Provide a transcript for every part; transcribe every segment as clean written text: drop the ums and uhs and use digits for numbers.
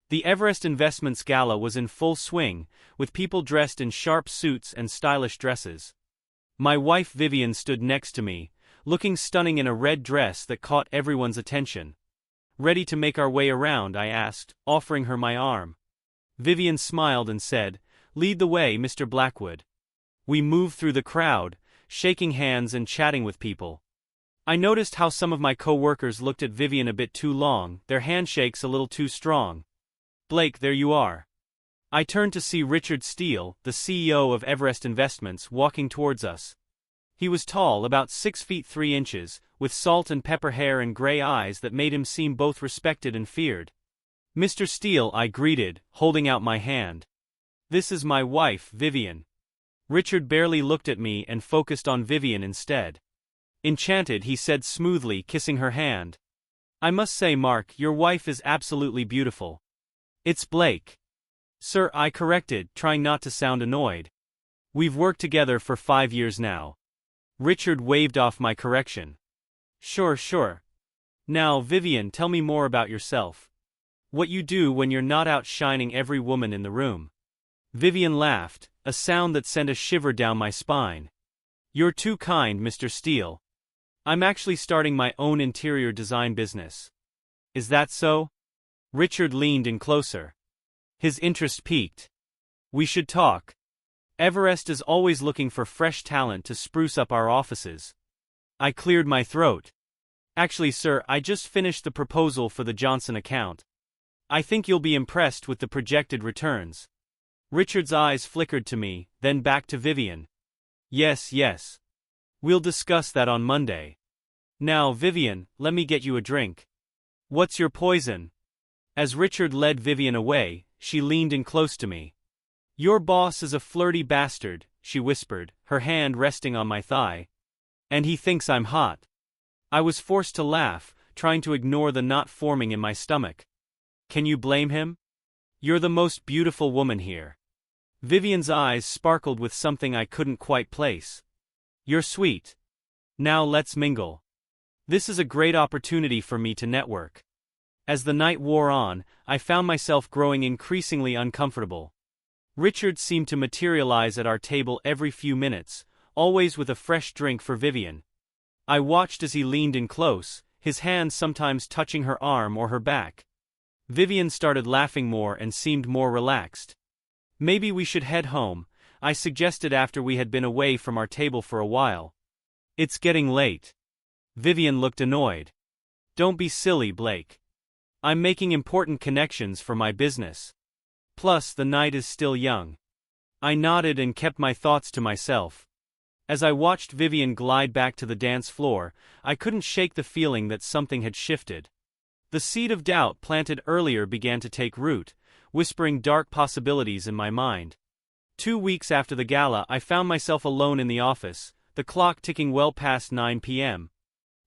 The Everest Investments Gala was in full swing, with people dressed in sharp suits and stylish dresses. My wife Vivian stood next to me, looking stunning in a red dress that caught everyone's attention. "Ready to make our way around?" I asked, offering her my arm. Vivian smiled and said, "Lead the way, Mr. Blackwood." We moved through the crowd, shaking hands and chatting with people. I noticed how some of my co-workers looked at Vivian a bit too long, their handshakes a little too strong. "Blake, there you are." I turned to see Richard Steele, the CEO of Everest Investments, walking towards us. He was tall, about 6 feet 3 inches, with salt and pepper hair and gray eyes that made him seem both respected and feared. "Mr. Steele," I greeted, holding out my hand. "This is my wife, Vivian." Richard barely looked at me and focused on Vivian instead. "Enchanted," he said smoothly, kissing her hand. "I must say, Mark, your wife is absolutely beautiful." "It's Blake." "Sir," I corrected, trying not to sound annoyed. "We've worked together for 5 years now." Richard waved off my correction. Sure. Now, Vivian, tell me more about yourself. What you do when you're not outshining every woman in the room." Vivian laughed, a sound that sent a shiver down my spine. "You're too kind, Mr. Steele. I'm actually starting my own interior design business." "Is that so?" Richard leaned in closer. His interest piqued. "We should talk. Everest is always looking for fresh talent to spruce up our offices." I cleared my throat. "Actually, sir, I just finished the proposal for the Johnson account. I think you'll be impressed with the projected returns." Richard's eyes flickered to me, then back to Vivian. Yes. We'll discuss that on Monday. Now, Vivian, let me get you a drink." "What's your poison?" As Richard led Vivian away, she leaned in close to me. "Your boss is a flirty bastard," she whispered, her hand resting on my thigh. "And he thinks I'm hot." I was forced to laugh, trying to ignore the knot forming in my stomach. "Can you blame him? You're the most beautiful woman here." Vivian's eyes sparkled with something I couldn't quite place. "You're sweet. Now let's mingle. This is a great opportunity for me to network." As the night wore on, I found myself growing increasingly uncomfortable. Richard seemed to materialize at our table every few minutes, always with a fresh drink for Vivian. I watched as he leaned in close, his hand sometimes touching her arm or her back. Vivian started laughing more and seemed more relaxed. "Maybe we should head home," I suggested after we had been away from our table for a while. "It's getting late." Vivian looked annoyed. "Don't be silly, Blake. I'm making important connections for my business. Plus, the night is still young." I nodded and kept my thoughts to myself. As I watched Vivian glide back to the dance floor, I couldn't shake the feeling that something had shifted. The seed of doubt planted earlier began to take root, whispering dark possibilities in my mind. 2 weeks after the gala, I found myself alone in the office, the clock ticking well past 9 p.m.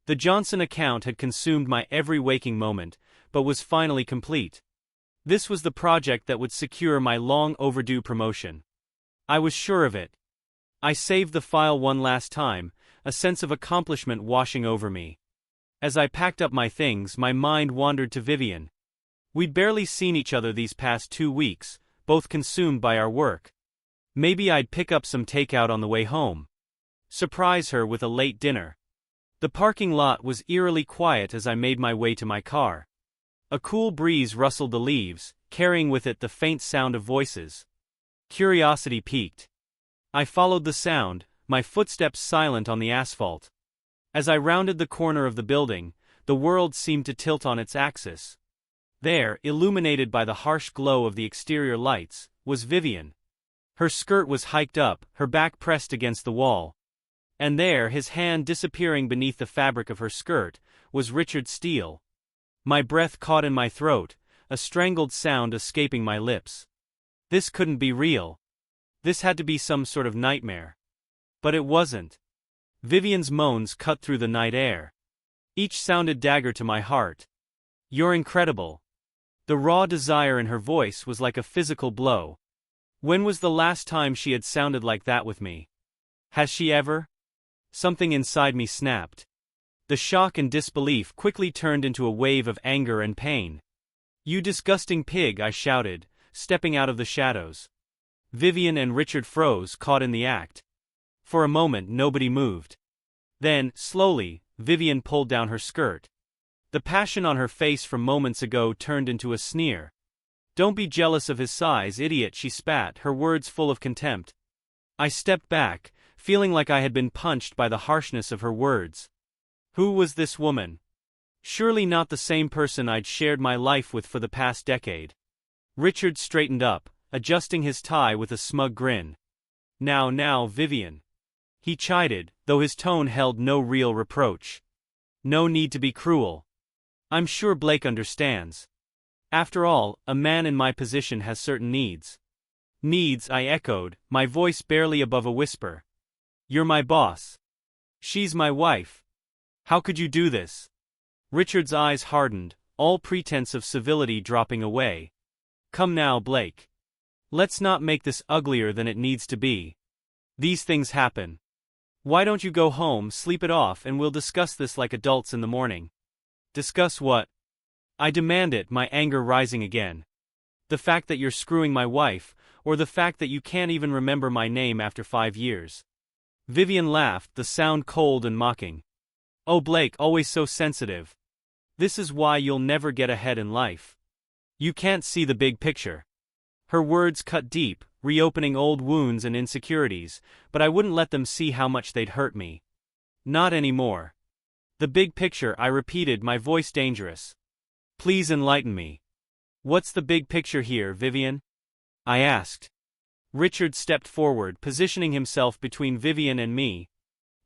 The Johnson account had consumed my every waking moment, but was finally complete. This was the project that would secure my long-overdue promotion. I was sure of it. I saved the file one last time, a sense of accomplishment washing over me. As I packed up my things, my mind wandered to Vivian. We'd barely seen each other these past 2 weeks, both consumed by our work. Maybe I'd pick up some takeout on the way home. Surprise her with a late dinner. The parking lot was eerily quiet as I made my way to my car. A cool breeze rustled the leaves, carrying with it the faint sound of voices. Curiosity piqued. I followed the sound, my footsteps silent on the asphalt. As I rounded the corner of the building, the world seemed to tilt on its axis. There, illuminated by the harsh glow of the exterior lights, was Vivian. Her skirt was hiked up, her back pressed against the wall. And there, his hand disappearing beneath the fabric of her skirt, was Richard Steele. My breath caught in my throat, a strangled sound escaping my lips. This couldn't be real. This had to be some sort of nightmare. But it wasn't. Vivian's moans cut through the night air. Each sounded dagger to my heart. "You're incredible." The raw desire in her voice was like a physical blow. When was the last time she had sounded like that with me? Has she ever? Something inside me snapped. The shock and disbelief quickly turned into a wave of anger and pain. "You disgusting pig," I shouted, stepping out of the shadows. Vivian and Richard froze, caught in the act. For a moment nobody moved. Then, slowly, Vivian pulled down her skirt. The passion on her face from moments ago turned into a sneer. "Don't be jealous of his size, idiot," she spat, her words full of contempt. I stepped back, feeling like I had been punched by the harshness of her words. Who was this woman? Surely not the same person I'd shared my life with for the past decade. Richard straightened up, adjusting his tie with a smug grin. Now, Vivian," he chided, though his tone held no real reproach. "No need to be cruel. I'm sure Blake understands. After all, a man in my position has certain needs." "Needs," I echoed, my voice barely above a whisper. "You're my boss. She's my wife. How could you do this?" Richard's eyes hardened, all pretense of civility dropping away. "Come now, Blake. Let's not make this uglier than it needs to be. These things happen. Why don't you go home, sleep it off, and we'll discuss this like adults in the morning." "Discuss what?" I demanded, my anger rising again. "The fact that you're screwing my wife, or the fact that you can't even remember my name after 5 years?" Vivian laughed, the sound cold and mocking. "Oh, Blake, always so sensitive. This is why you'll never get ahead in life. You can't see the big picture." Her words cut deep, reopening old wounds and insecurities, but I wouldn't let them see how much they'd hurt me. "Not anymore." "The big picture," I repeated, my voice dangerous. "Please enlighten me. What's the big picture here, Vivian?" I asked. Richard stepped forward, positioning himself between Vivian and me.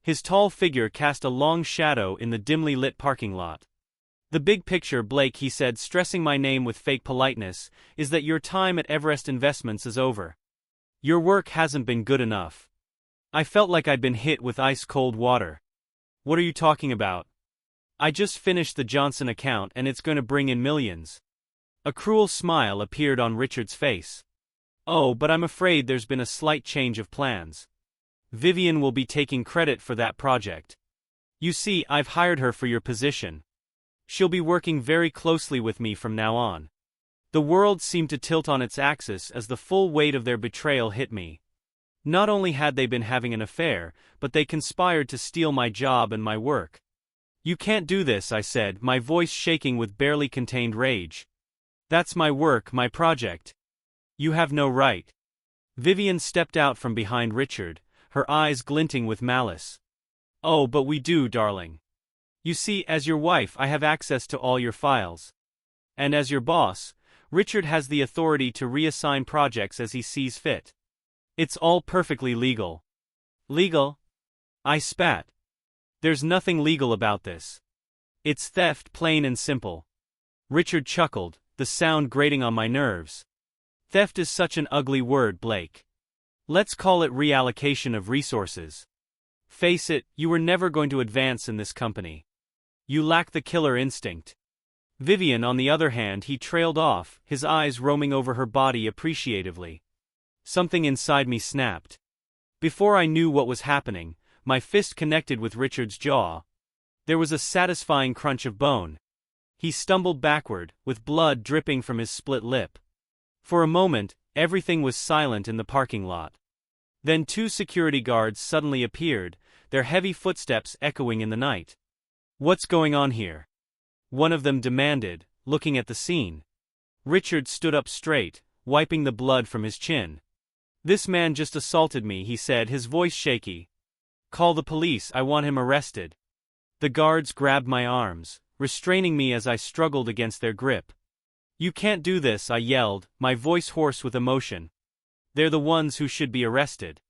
His tall figure cast a long shadow in the dimly lit parking lot. "The big picture, Blake," he said, stressing my name with fake politeness, "is that your time at Everest Investments is over. Your work hasn't been good enough." I felt like I'd been hit with ice-cold water. "What are you talking about? I just finished the Johnson account and it's going to bring in millions." A cruel smile appeared on Richard's face. "Oh, but I'm afraid there's been a slight change of plans. Vivian will be taking credit for that project. You see, I've hired her for your position. She'll be working very closely with me from now on." The world seemed to tilt on its axis as the full weight of their betrayal hit me. Not only had they been having an affair, but they conspired to steal my job and my work. "You can't do this," I said, my voice shaking with barely contained rage. "That's my work, my project. You have no right." Vivian stepped out from behind Richard, her eyes glinting with malice. "Oh, but we do, darling. You see, as your wife, I have access to all your files. And as your boss, Richard has the authority to reassign projects as he sees fit. It's all perfectly legal." "Legal?" I spat. "There's nothing legal about this. It's theft, plain and simple." Richard chuckled, the sound grating on my nerves. "Theft is such an ugly word, Blake. Let's call it reallocation of resources. Face it, you were never going to advance in this company. You lack the killer instinct." Vivian, on the other hand, he trailed off, his eyes roaming over her body appreciatively. Something inside me snapped. Before I knew what was happening, my fist connected with Richard's jaw. There was a satisfying crunch of bone. He stumbled backward, with blood dripping from his split lip. For a moment, everything was silent in the parking lot. Then 2 security guards suddenly appeared, their heavy footsteps echoing in the night. "What's going on here?" one of them demanded, looking at the scene. Richard stood up straight, wiping the blood from his chin. "This man just assaulted me," he said, his voice shaky. "Call the police, I want him arrested." The guards grabbed my arms, restraining me as I struggled against their grip. "You can't do this," I yelled, my voice hoarse with emotion. "They're the ones who should be arrested.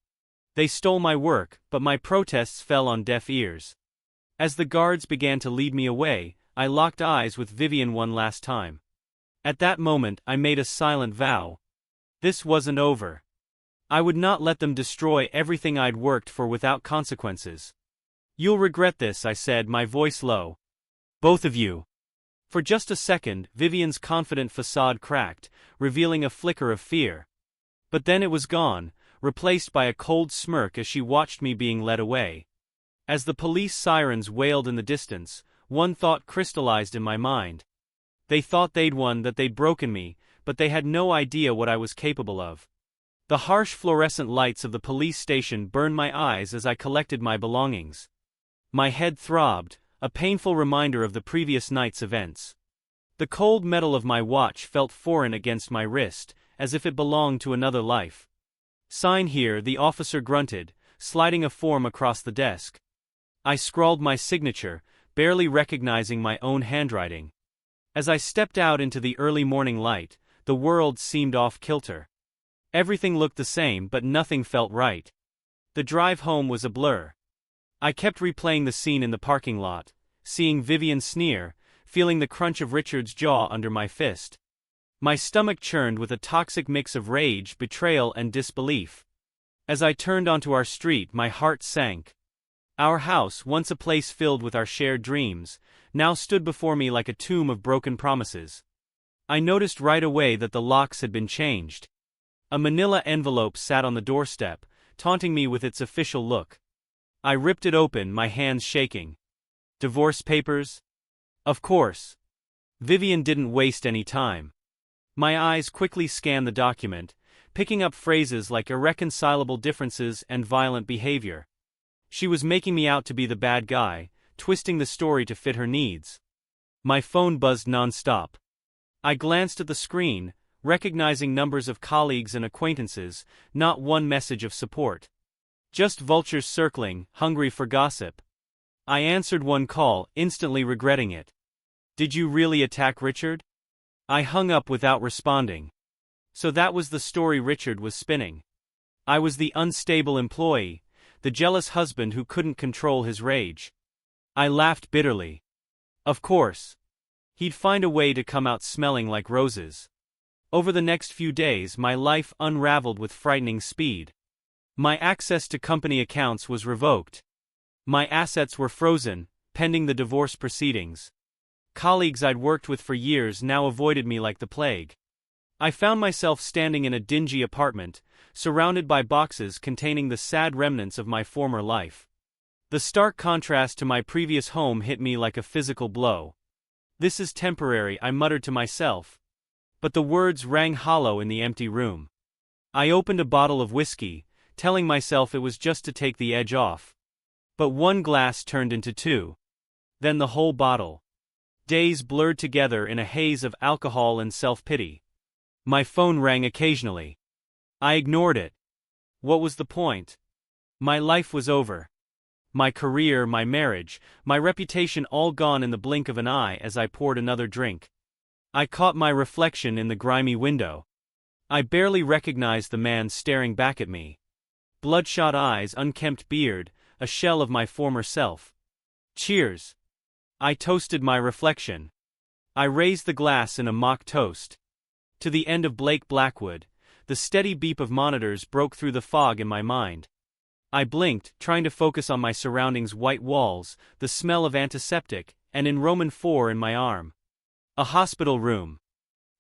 They stole my work," but my protests fell on deaf ears. As the guards began to lead me away, I locked eyes with Vivian one last time. At that moment, I made a silent vow. This wasn't over. I would not let them destroy everything I'd worked for without consequences. "You'll regret this," I said, my voice low. "Both of you." For just a second, Vivian's confident facade cracked, revealing a flicker of fear. But then it was gone, replaced by a cold smirk as she watched me being led away. As the police sirens wailed in the distance, one thought crystallized in my mind. They thought they'd won, that they'd broken me, but they had no idea what I was capable of. The harsh fluorescent lights of the police station burned my eyes as I collected my belongings. My head throbbed, a painful reminder of the previous night's events. The cold metal of my watch felt foreign against my wrist, as if it belonged to another life. "Sign here," the officer grunted, sliding a form across the desk. I scrawled my signature, barely recognizing my own handwriting. As I stepped out into the early morning light, the world seemed off-kilter. Everything looked the same, but nothing felt right. The drive home was a blur. I kept replaying the scene in the parking lot, seeing Vivian sneer, feeling the crunch of Richard's jaw under my fist. My stomach churned with a toxic mix of rage, betrayal, and disbelief. As I turned onto our street, my heart sank. Our house, once a place filled with our shared dreams, now stood before me like a tomb of broken promises. I noticed right away that the locks had been changed. A manila envelope sat on the doorstep, taunting me with its official look. I ripped it open, my hands shaking. Divorce papers? Of course. Vivian didn't waste any time. My eyes quickly scanned the document, picking up phrases like irreconcilable differences and violent behavior. She was making me out to be the bad guy, twisting the story to fit her needs. My phone buzzed non-stop. I glanced at the screen, recognizing numbers of colleagues and acquaintances, not one message of support. Just vultures circling, hungry for gossip. I answered one call, instantly regretting it. "Did you really attack Richard?" I hung up without responding. So that was the story Richard was spinning. I was the unstable employee, the jealous husband who couldn't control his rage. I laughed bitterly. Of course. He'd find a way to come out smelling like roses. Over the next few days, my life unraveled with frightening speed. My access to company accounts was revoked. My assets were frozen, pending the divorce proceedings. Colleagues I'd worked with for years now avoided me like the plague. I found myself standing in a dingy apartment, surrounded by boxes containing the sad remnants of my former life. The stark contrast to my previous home hit me like a physical blow. "This is temporary," I muttered to myself. But the words rang hollow in the empty room. I opened a bottle of whiskey, telling myself it was just to take the edge off. But one glass turned into two. Then the whole bottle. Days blurred together in a haze of alcohol and self-pity. My phone rang occasionally. I ignored it. What was the point? My life was over. My career, my marriage, my reputation all gone in the blink of an eye as I poured another drink. I caught my reflection in the grimy window. I barely recognized the man staring back at me. Bloodshot eyes, unkempt beard, a shell of my former self. Cheers. I toasted my reflection. I raised the glass in a mock toast. To the end of Blake Blackwood. The steady beep of monitors broke through the fog in my mind. I blinked, trying to focus on my surroundings: white walls, the smell of antiseptic, and in Roman IV in my arm. A hospital room.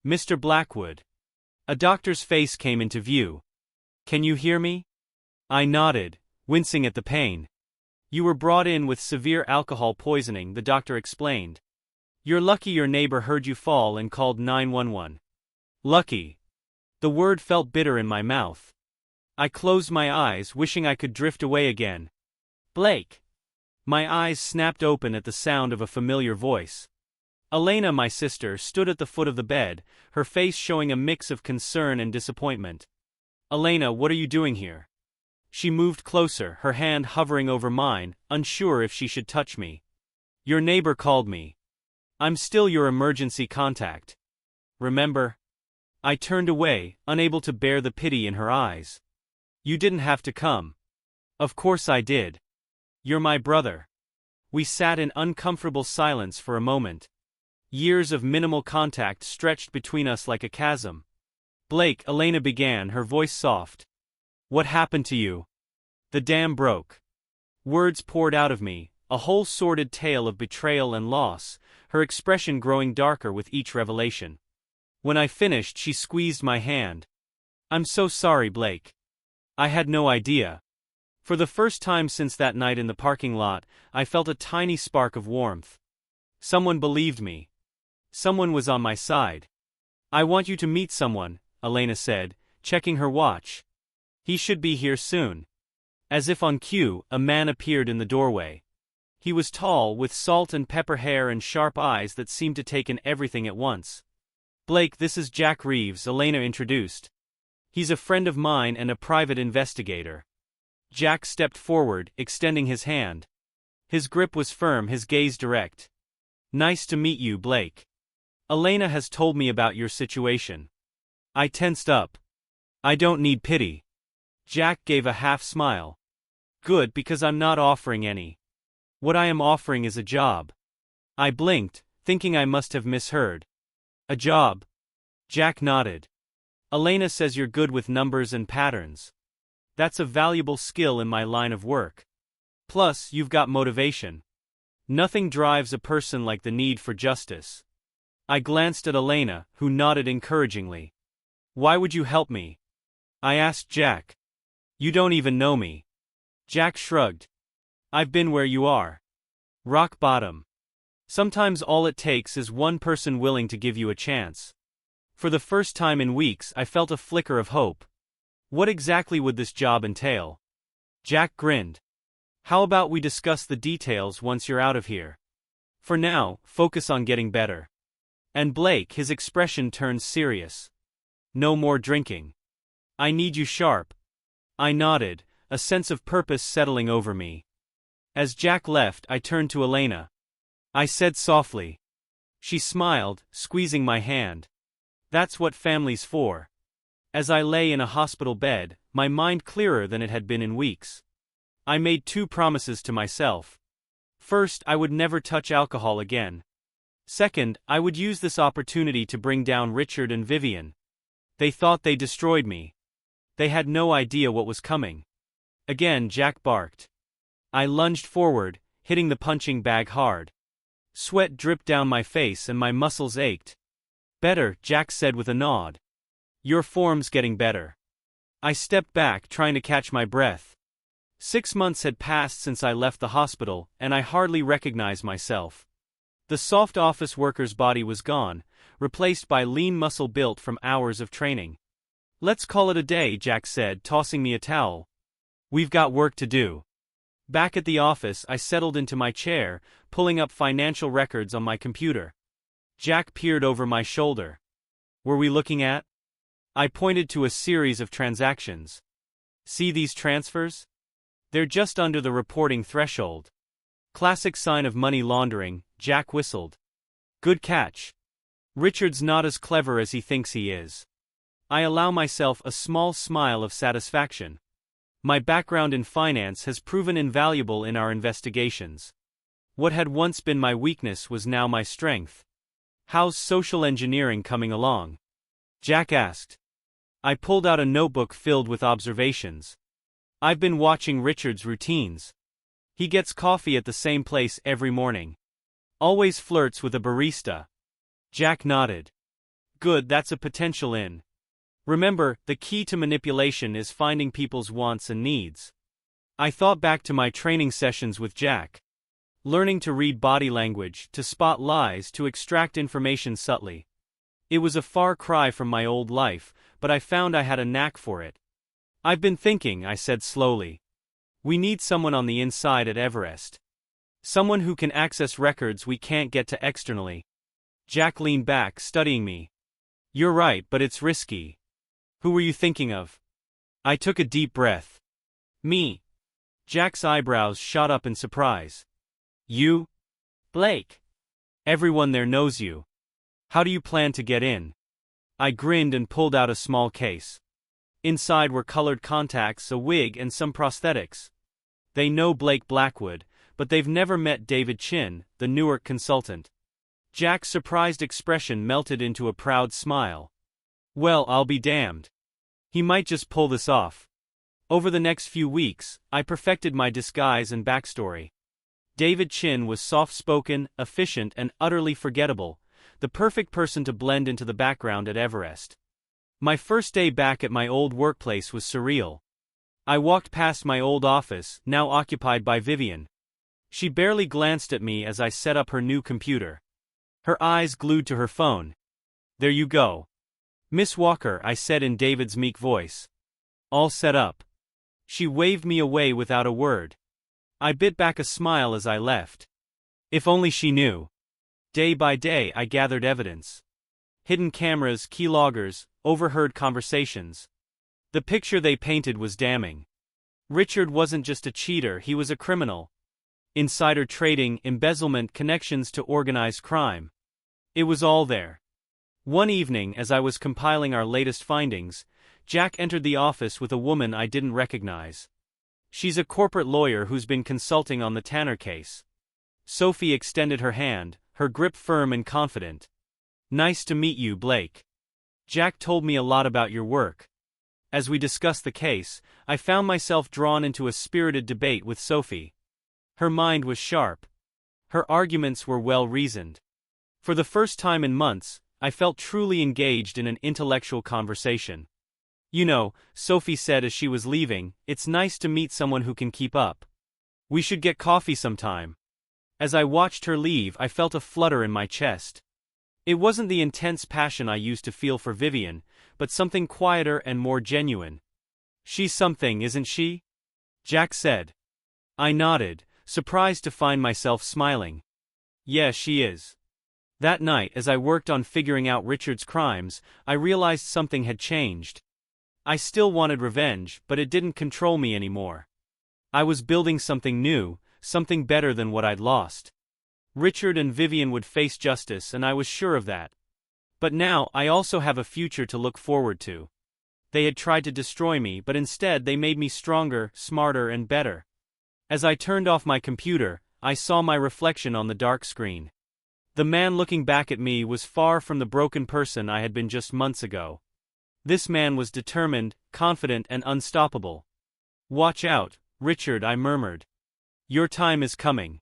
"Mr. Blackwood." A doctor's face came into view. "Can you hear me?" I nodded, wincing at the pain. "You were brought in with severe alcohol poisoning," the doctor explained. "You're lucky your neighbor heard you fall and called 911. Lucky. The word felt bitter in my mouth. I closed my eyes, wishing I could drift away again. "Blake." My eyes snapped open at the sound of a familiar voice. Elena, my sister, stood at the foot of the bed, her face showing a mix of concern and disappointment. "Elena, what are you doing here?" She moved closer, her hand hovering over mine, unsure if she should touch me. "Your neighbor called me. I'm still your emergency contact. Remember?" I turned away, unable to bear the pity in her eyes. "You didn't have to come." "Of course I did. You're my brother." We sat in uncomfortable silence for a moment. Years of minimal contact stretched between us like a chasm. "Blake," Elena began, her voice soft. "What happened to you?" "The dam broke." Words poured out of me, a whole sordid tale of betrayal and loss, her expression growing darker with each revelation. When I finished, she squeezed my hand. "I'm so sorry, Blake. I had no idea." For the first time since that night in the parking lot, I felt a tiny spark of warmth. Someone believed me. Someone was on my side. I want you to meet someone, Elena said, checking her watch. He should be here soon. As if on cue, a man appeared in the doorway. He was tall, with salt and pepper hair and sharp eyes that seemed to take in everything at once. Blake, this is Jack Reeves, Elena introduced. He's a friend of mine and a private investigator. Jack stepped forward, extending his hand. His grip was firm, his gaze direct. Nice to meet you, Blake. Elena has told me about your situation. I tensed up. I don't need pity. Jack gave a half smile. Good, because I'm not offering any. What I am offering is a job. I blinked, thinking I must have misheard. A job? Jack nodded. Elena says you're good with numbers and patterns. That's a valuable skill in my line of work. Plus, you've got motivation. Nothing drives a person like the need for justice. I glanced at Elena, who nodded encouragingly. Why would you help me? I asked Jack. You don't even know me. Jack shrugged. I've been where you are. Rock bottom. Sometimes all it takes is one person willing to give you a chance. For the first time in weeks, I felt a flicker of hope. What exactly would this job entail? Jack grinned. How about we discuss the details once you're out of here? For now, focus on getting better. And Blake, his expression turned serious. No more drinking. I need you sharp. I nodded, a sense of purpose settling over me. As Jack left, I turned to Elena. I said softly. She smiled, squeezing my hand. That's what family's for. As I lay in a hospital bed, my mind clearer than it had been in weeks. I made 2 promises to myself. First, I would never touch alcohol again. Second, I would use this opportunity to bring down Richard and Vivian. They thought they destroyed me. They had no idea what was coming. Again, Jack barked. I lunged forward, hitting the punching bag hard. Sweat dripped down my face and my muscles ached. Better, Jack said with a nod. Your form's getting better. I stepped back, trying to catch my breath. 6 months had passed since I left the hospital, and I hardly recognized myself. The soft office worker's body was gone, replaced by lean muscle built from hours of training. Let's call it a day, Jack said, tossing me a towel. We've got work to do. Back at the office, I settled into my chair, pulling up financial records on my computer. Jack peered over my shoulder. Were we looking at? I pointed to a series of transactions. See these transfers? They're just under the reporting threshold. Classic sign of money laundering, Jack whistled. Good catch. Richard's not as clever as he thinks he is. I allow myself a small smile of satisfaction. My background in finance has proven invaluable in our investigations. What had once been my weakness was now my strength. How's social engineering coming along? Jack asked. I pulled out a notebook filled with observations. I've been watching Richard's routines. He gets coffee at the same place every morning. Always flirts with a barista. Jack nodded. Good, that's a potential in. Remember, the key to manipulation is finding people's wants and needs. I thought back to my training sessions with Jack. Learning to read body language, to spot lies, to extract information subtly. It was a far cry from my old life, but I found I had a knack for it. I've been thinking, I said slowly. We need someone on the inside at Everest. Someone who can access records we can't get to externally. Jack leaned back, studying me. You're right, but it's risky. Who were you thinking of? I took a deep breath. Me. Jack's eyebrows shot up in surprise. You? Blake. Everyone there knows you. How do you plan to get in? I grinned and pulled out a small case. Inside were colored contacts, a wig, and some prosthetics. They know Blake Blackwood, but they've never met David Chin, the Newark consultant. Jack's surprised expression melted into a proud smile. Well, I'll be damned. He might just pull this off. Over the next few weeks, I perfected my disguise and backstory. David Chin was soft-spoken, efficient, and utterly forgettable, the perfect person to blend into the background at Everest. My first day back at my old workplace was surreal. I walked past my old office, now occupied by Vivian. She barely glanced at me as I set up her new computer. her eyes glued to her phone. "There you go. Miss Walker," I said in David's meek voice. "All set up." She waved me away without a word. I bit back a smile as I left. If only she knew. Day by day I gathered evidence. Hidden cameras, keyloggers, overheard conversations. The picture they painted was damning. Richard wasn't just a cheater, he was a criminal. Insider trading, embezzlement, connections to organized crime. It was all there. One evening, as I was compiling our latest findings, Jack entered the office with a woman I didn't recognize. She's a corporate lawyer who's been consulting on the Tanner case. Sophie extended her hand, her grip firm and confident. "Nice to meet you, Blake. Jack told me a lot about your work." As we discussed the case, I found myself drawn into a spirited debate with Sophie. Her mind was sharp. Her arguments were well-reasoned. For the first time in months, I felt truly engaged in an intellectual conversation. "You know," Sophie said as she was leaving, "it's nice to meet someone who can keep up. We should get coffee sometime." As I watched her leave, I felt a flutter in my chest. It wasn't the intense passion I used to feel for Vivian, but something quieter and more genuine. "She's something, isn't she?" Jack said. I nodded, surprised to find myself smiling. "Yeah, she is." That night, as I worked on figuring out Richard's crimes, I realized something had changed. I still wanted revenge, but it didn't control me anymore. I was building something new, something better than what I'd lost. Richard and Vivian would face justice, and I was sure of that. But now, I also have a future to look forward to. They had tried to destroy me, but instead they made me stronger, smarter, and better. As I turned off my computer, I saw my reflection on the dark screen. The man looking back at me was far from the broken person I had been just months ago. This man was determined, confident, and unstoppable. "Watch out, Richard," I murmured. "Your time is coming."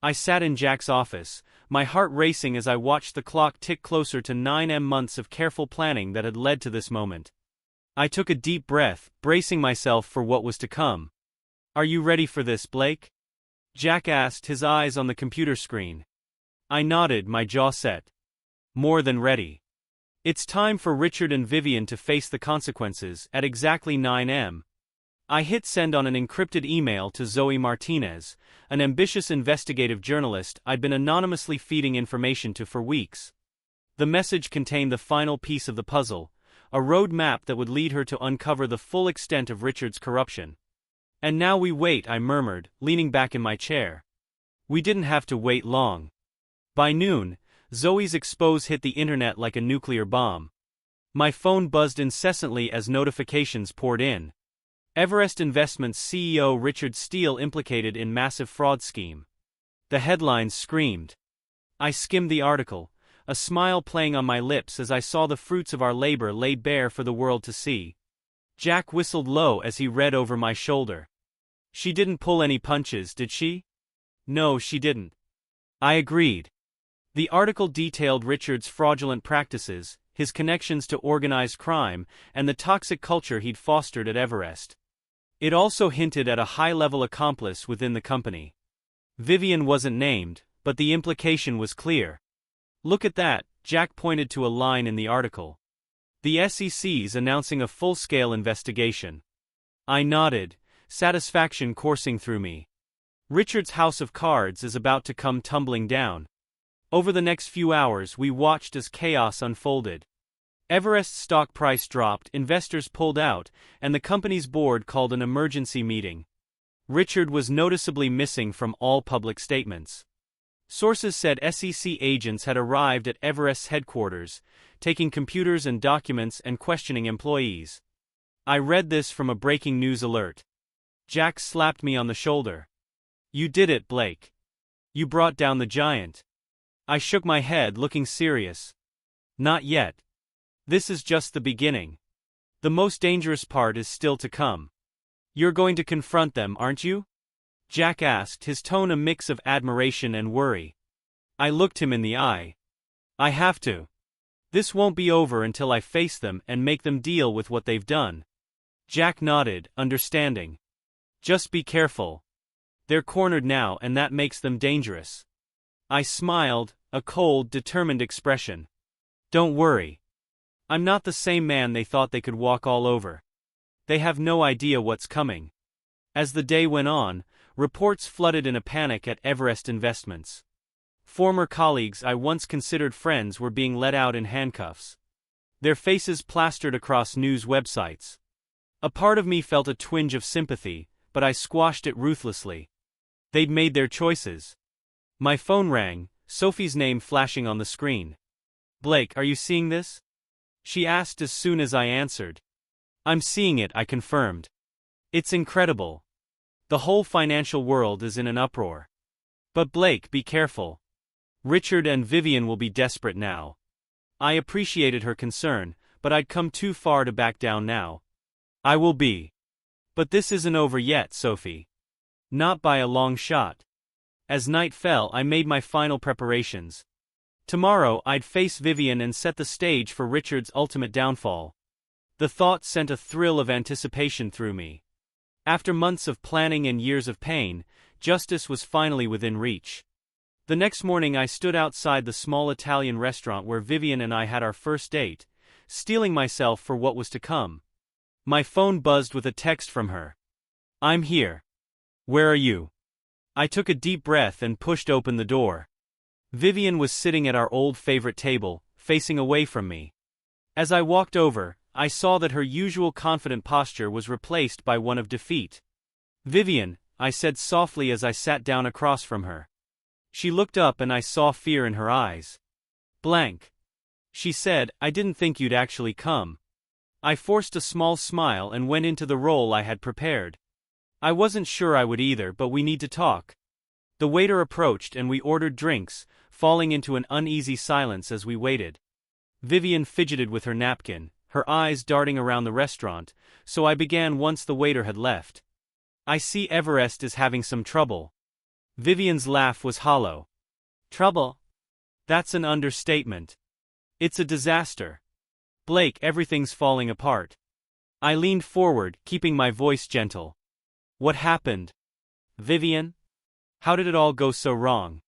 I sat in Jack's office, my heart racing as I watched the clock tick closer to 9 months of careful planning that had led to this moment. I took a deep breath, bracing myself for what was to come. "Are you ready for this, Blake?" Jack asked, his eyes on the computer screen. I nodded, my jaw set. "More than ready. It's time for Richard and Vivian to face the consequences at exactly 9 a.m. I hit send on an encrypted email to Zoe Martinez, an ambitious investigative journalist I'd been anonymously feeding information to for weeks. The message contained the final piece of the puzzle, a road map that would lead her to uncover the full extent of Richard's corruption. "And now we wait," I murmured, leaning back in my chair. We didn't have to wait long. By noon, Zoe's expose hit the internet like a nuclear bomb. My phone buzzed incessantly as notifications poured in. Everest Investments CEO Richard Steele implicated in massive fraud scheme. The headlines screamed. I skimmed the article, a smile playing on my lips as I saw the fruits of our labor laid bare for the world to see. Jack whistled low as he read over my shoulder. "She didn't pull any punches, did she?" "No, she didn't." I agreed. The article detailed Richard's fraudulent practices, his connections to organized crime, and the toxic culture he'd fostered at Everest. It also hinted at a high-level accomplice within the company. Vivian wasn't named, but the implication was clear. "Look at that," Jack pointed to a line in the article. "The SEC's announcing a full-scale investigation." I nodded, satisfaction coursing through me. Richard's house of cards is about to come tumbling down. Over the next few hours we watched as chaos unfolded. Everest's stock price dropped, investors pulled out, and the company's board called an emergency meeting. Richard was noticeably missing from all public statements. Sources said SEC agents had arrived at Everest's headquarters, taking computers and documents and questioning employees. I read this from a breaking news alert. Jack slapped me on the shoulder. "You did it, Blake. You brought down the giant." I shook my head, looking serious. "Not yet. This is just the beginning. The most dangerous part is still to come." "You're going to confront them, aren't you?" Jack asked, his tone a mix of admiration and worry. I looked him in the eye. "I have to. This won't be over until I face them and make them deal with what they've done." Jack nodded, understanding. "Just be careful. They're cornered now and that makes them dangerous." I smiled, a cold, determined expression. Don't worry. I'm not the same man they thought they could walk all over. They have no idea what's coming. As the day went on, reports flooded in a panic at Everest Investments. Former colleagues I once considered friends were being let out in handcuffs. Their faces plastered across news websites. A part of me felt a twinge of sympathy, but I squashed it ruthlessly. They'd made their choices. My phone rang, Sophie's name flashing on the screen. "Blake, are you seeing this?" she asked as soon as I answered. "I'm seeing it," I confirmed. "It's incredible. The whole financial world is in an uproar. But Blake, be careful. Richard and Vivian will be desperate now." I appreciated her concern, but I'd come too far to back down now. "I will be. But this isn't over yet, Sophie. Not by a long shot." As night fell, I made my final preparations. Tomorrow, I'd face Vivian and set the stage for Richard's ultimate downfall. The thought sent a thrill of anticipation through me. After months of planning and years of pain, justice was finally within reach. The next morning I stood outside the small Italian restaurant where Vivian and I had our first date, steeling myself for what was to come. My phone buzzed with a text from her. "I'm here. Where are you?" I took a deep breath and pushed open the door. Vivian was sitting at our old favorite table, facing away from me. As I walked over, I saw that her usual confident posture was replaced by one of defeat. "Vivian," I said softly as I sat down across from her. She looked up and I saw fear in her eyes. "Blank," she said, "I didn't think you'd actually come." I forced a small smile and went into the role I had prepared. "I wasn't sure I would either, but we need to talk." The waiter approached and we ordered drinks, falling into an uneasy silence as we waited. Vivian fidgeted with her napkin, her eyes darting around the restaurant, so I began once the waiter had left. "I see Everest is having some trouble." Vivian's laugh was hollow. "Trouble? That's an understatement. It's a disaster. Blake, everything's falling apart." I leaned forward, keeping my voice gentle. "What happened? Vivian? How did it all go so wrong?"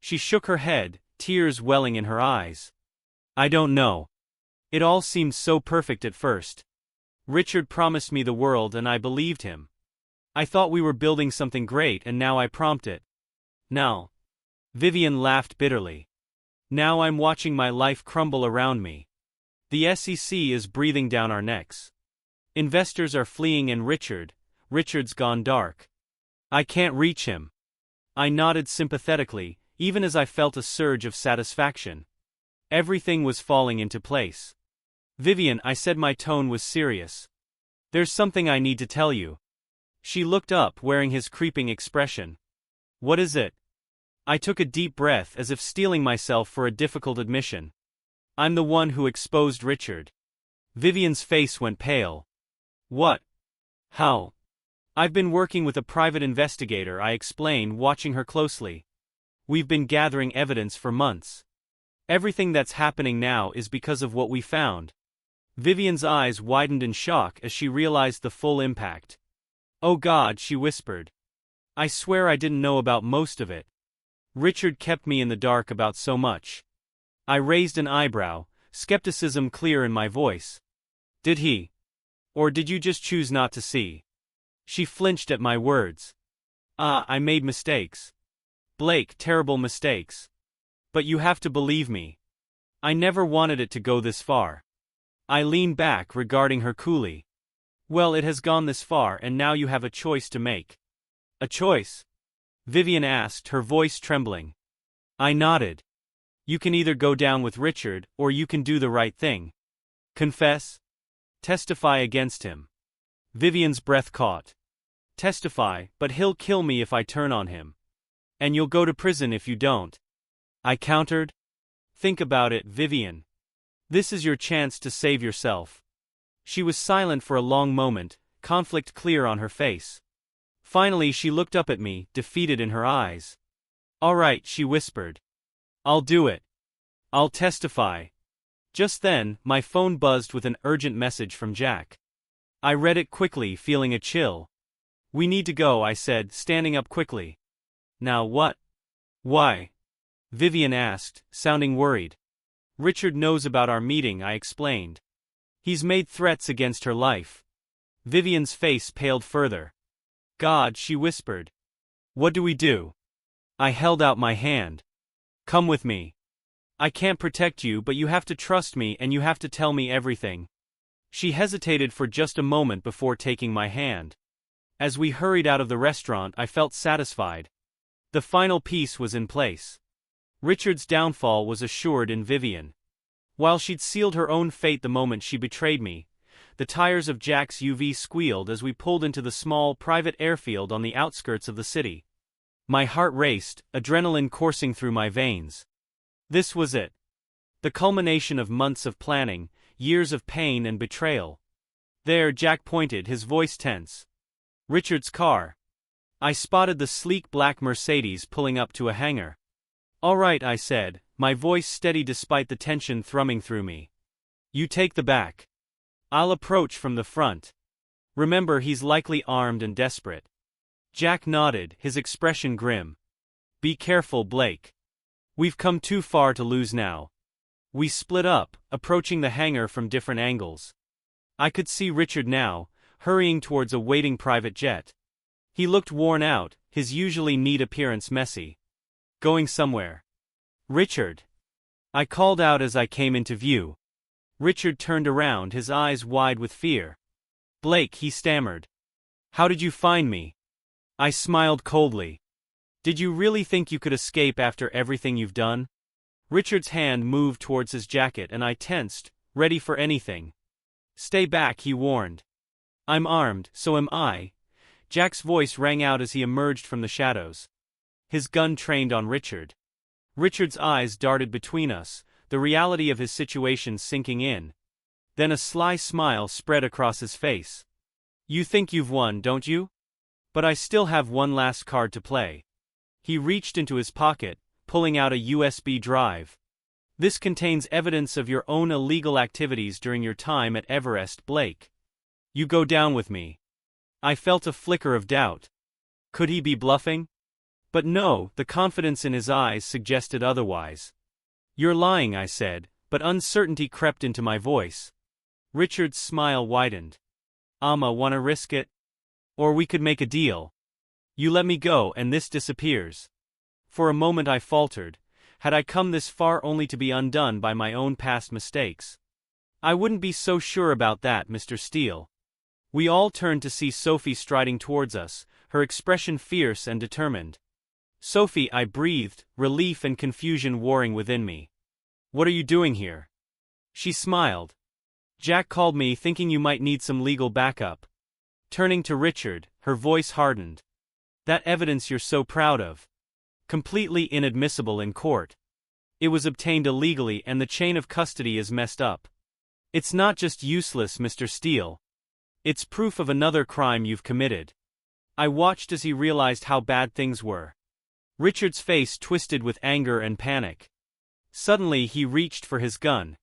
She shook her head, tears welling in her eyes. "I don't know. It all seemed so perfect at first. Richard promised me the world and I believed him. I thought we were building something great and now I prompt it. Now." Vivian laughed bitterly. "Now I'm watching my life crumble around me. The SEC is breathing down our necks. Investors are fleeing and Richard's gone dark. I can't reach him." I nodded sympathetically, even as I felt a surge of satisfaction. Everything was falling into place. "Vivian," I said, my tone was serious. "There's something I need to tell you." She looked up, wearing his creeping expression. "What is it?" I took a deep breath as if steeling myself for a difficult admission. "I'm the one who exposed Richard." Vivian's face went pale. "What? How?" "I've been working with a private investigator," I explained, watching her closely. "We've been gathering evidence for months. Everything that's happening now is because of what we found." Vivian's eyes widened in shock as she realized the full impact. "Oh God," she whispered. "I swear I didn't know about most of it. Richard kept me in the dark about so much." I raised an eyebrow, skepticism clear in my voice. "Did he? Or did you just choose not to see?" She flinched at my words. I made mistakes. Blake, terrible mistakes. But you have to believe me. I never wanted it to go this far." I leaned back, regarding her coolly. "Well, it has gone this far and now you have a choice to make." "A choice?" Vivian asked, her voice trembling. I nodded. "You can either go down with Richard, or you can do the right thing. Confess? Testify against him." Vivian's breath caught. "Testify, but he'll kill me if I turn on him. And you'll go to prison if you don't," I countered. "Think about it, Vivian. This is your chance to save yourself." She was silent for a long moment, conflict clear on her face. Finally she looked up at me, defeated in her eyes. "All right," she whispered. "I'll do it. I'll testify." Just then, my phone buzzed with an urgent message from Jack. I read it quickly, feeling a chill. "We need to go," I said, standing up quickly. "Now what? Why?" Vivian asked, sounding worried. Richard knows about our meeting, I explained. He's made threats against her life. Vivian's face paled further. God, she whispered. What do we do? I held out my hand. Come with me. I can't protect you, but you have to trust me and you have to tell me everything. She hesitated for just a moment before taking my hand. As we hurried out of the restaurant, I felt satisfied. The final piece was in place. Richard's downfall was assured in Vivian. While she'd sealed her own fate the moment she betrayed me, the tires of Jack's UV squealed as we pulled into the small private airfield on the outskirts of the city. My heart raced, adrenaline coursing through my veins. This was it. The culmination of months of planning, years of pain and betrayal. There, Jack pointed, his voice tense. Richard's car. I spotted the sleek black Mercedes pulling up to a hangar. All right, I said, my voice steady despite the tension thrumming through me. You take the back. I'll approach from the front. Remember, he's likely armed and desperate. Jack nodded, his expression grim. Be careful, Blake. We've come too far to lose now. We split up, approaching the hangar from different angles. I could see Richard now, hurrying towards a waiting private jet. He looked worn out, his usually neat appearance messy. Going somewhere. Richard. I called out as I came into view. Richard turned around, his eyes wide with fear. Blake, he stammered. How did you find me? I smiled coldly. Did you really think you could escape after everything you've done? Richard's hand moved towards his jacket and I tensed, ready for anything. Stay back, he warned. I'm armed, so am I. Jack's voice rang out as he emerged from the shadows. His gun trained on Richard. Richard's eyes darted between us, the reality of his situation sinking in. Then a sly smile spread across his face. You think you've won, don't you? But I still have one last card to play. He reached into his pocket, pulling out a USB drive. This contains evidence of your own illegal activities during your time at Everest, Blake. You go down with me. I felt a flicker of doubt. Could he be bluffing? But no, the confidence in his eyes suggested otherwise. You're lying, I said, but uncertainty crept into my voice. Richard's smile widened. Wanna risk it? Or we could make a deal. You let me go and this disappears. For a moment I faltered. Had I come this far only to be undone by my own past mistakes? I wouldn't be so sure about that, Mr. Steele. We all turned to see Sophie striding towards us, her expression fierce and determined. Sophie, I breathed, relief and confusion warring within me. What are you doing here? She smiled. Jack called me thinking you might need some legal backup. Turning to Richard, her voice hardened. That evidence you're so proud of. Completely inadmissible in court. It was obtained illegally and the chain of custody is messed up. It's not just useless, Mr. Steele. It's proof of another crime you've committed. I watched as he realized how bad things were. Richard's face twisted with anger and panic. Suddenly he reached for his gun,